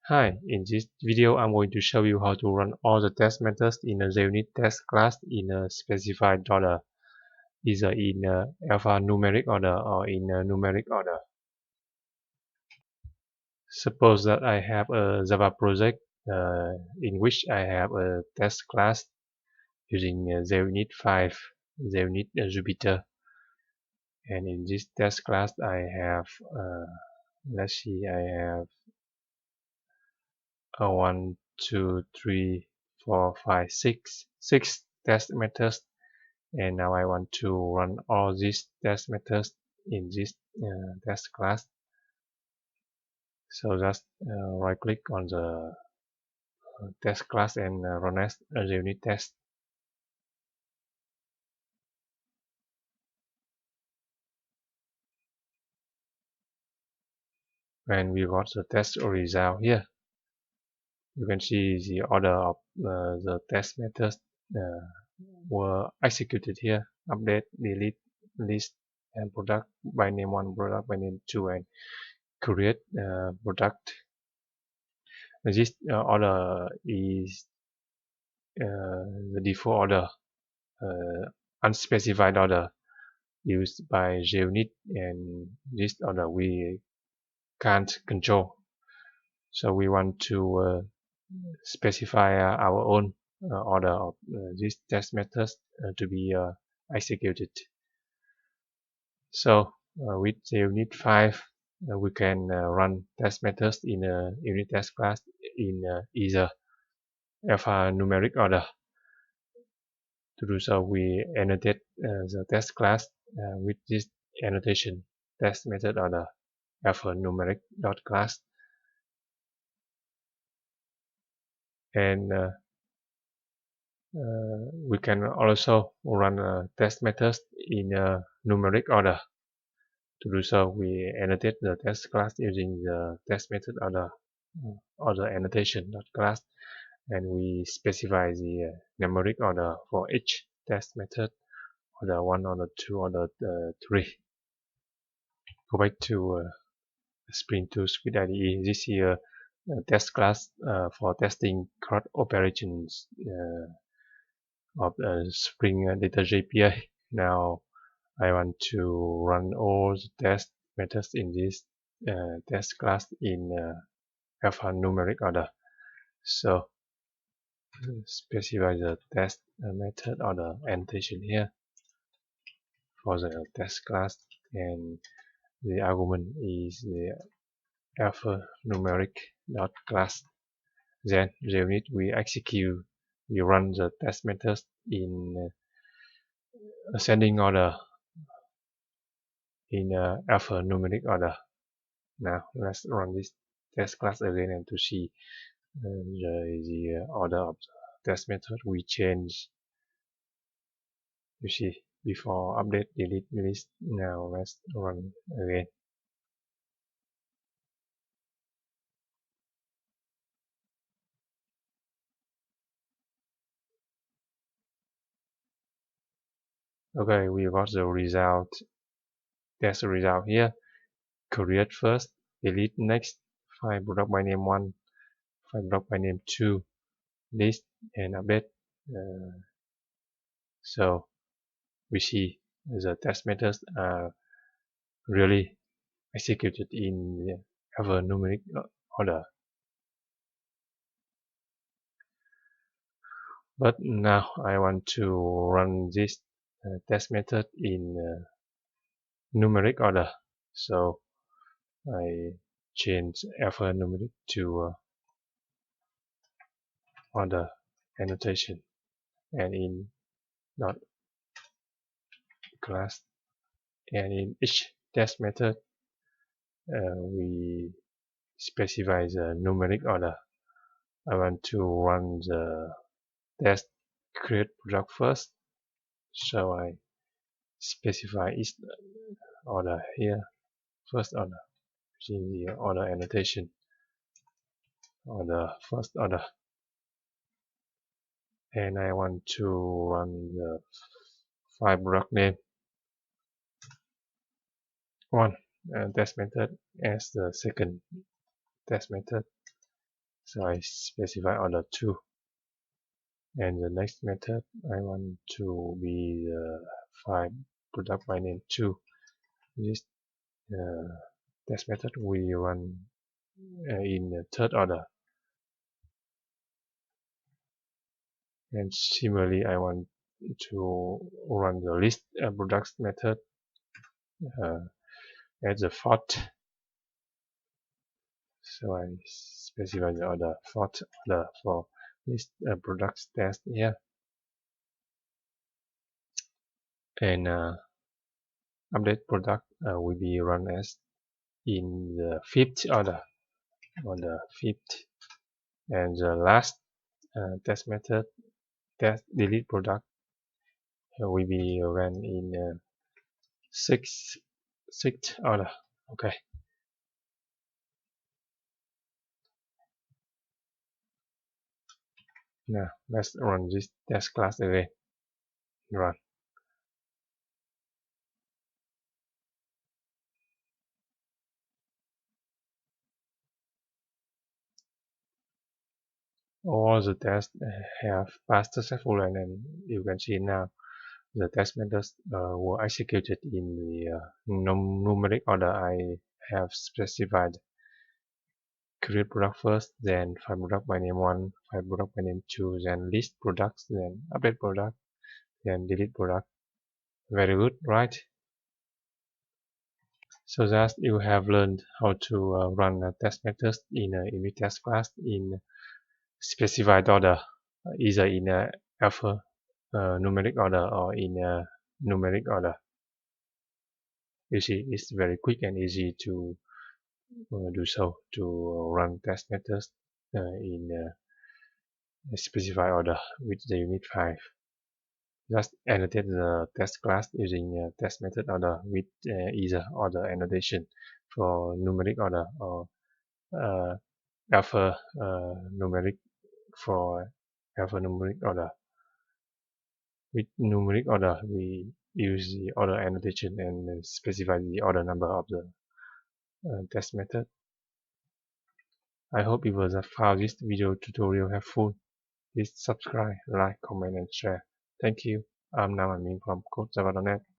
Hi, in this video I'm going to show you how to run all the test methods in a JUnit test class in a specified order, either in alphanumeric order or in a numeric order. Suppose that I have a Java project in which I have a test class using JUnit 5, JUnit Jupiter, and in this test class I have, let's see, I have 1, 2, 3, 4, 5, 6 test methods, and now I want to run all these test methods in this test class. So just right click on the test class and run as a unit test. When we got the test result here, you can see the order of the test methods were executed here: update, delete, list, and product by name 1, product by name 2, and create product. This order is the default order, unspecified order used by JUnit, and this order we can't control. So we want to specify our own order of these test methods to be executed. So with JUnit 5, we can run test methods in a unit test class in either alphanumeric order. To do so, we annotate the test class with this annotation test method order alphanumeric.class, and we can also run test methods in a numeric order. To do so, we annotate the test class using the test method order OrderAnnotation.class, and we specify the numeric order for each test method: order 1, order 2, order 3. Go back to Spring Tools with IDE. This here test class for testing CRUD operations of Spring Data API. Now I want to run all the test methods in this test class in alphanumeric order. So specify the test method order annotation here for the test class, and the argument is the alphanumeric.class. Then JUnit we execute, we run the test methods in ascending order in alphanumeric order. Now let's run this test class again and to see the order of the test method we change. You see, before update, delete, list. Now let's run again. Okay, we got the result. Test result here. Create first, delete next, find product by name 1, find product by name 2, list, and update. So we see the test methods are really executed in alphanumeric order. But now I want to run this test method in numeric order. So I change alphanumeric to order annotation, and in dot class, and in each test method we specify the numeric order. I want to run the test create product first, so I specify each order here, first order, using the order annotation, order first order, and I want to run the file product name 1 test method as the second test method, So I specify order 2. And the next method, I want to be the file product by name 2. This test method we run in the third order. And similarly, I want to run the list products method as the fourth. So I specify the order fourth order for list products test here. And update product will be run as in the fifth order, on the fifth. And the last test method, test delete product, will be run in sixth order. Okay. Now let's run this test class again. Run. All the tests have passed successfully, and then you can see now the test methods were executed in the numeric order I have specified. Create product first, then find product by name 1, find product by name 2, then list products, then update product, then delete product. Very good, right? So that you have learned how to run test methods in a unit test class in specified order, either in a alphanumeric order or in a numeric order. You see, it's very quick and easy to do so, to run test methods in a specified order with the unit 5. Just annotate the test class using test method order with either order annotation for numeric order or alphanumeric for alphanumeric order. With numeric order, we use the order annotation and specify the order number of the test method. I hope you will have found this video tutorial helpful. Please subscribe, like, comment, and share. Thank you. I'm Nam Min from CodeJava.net.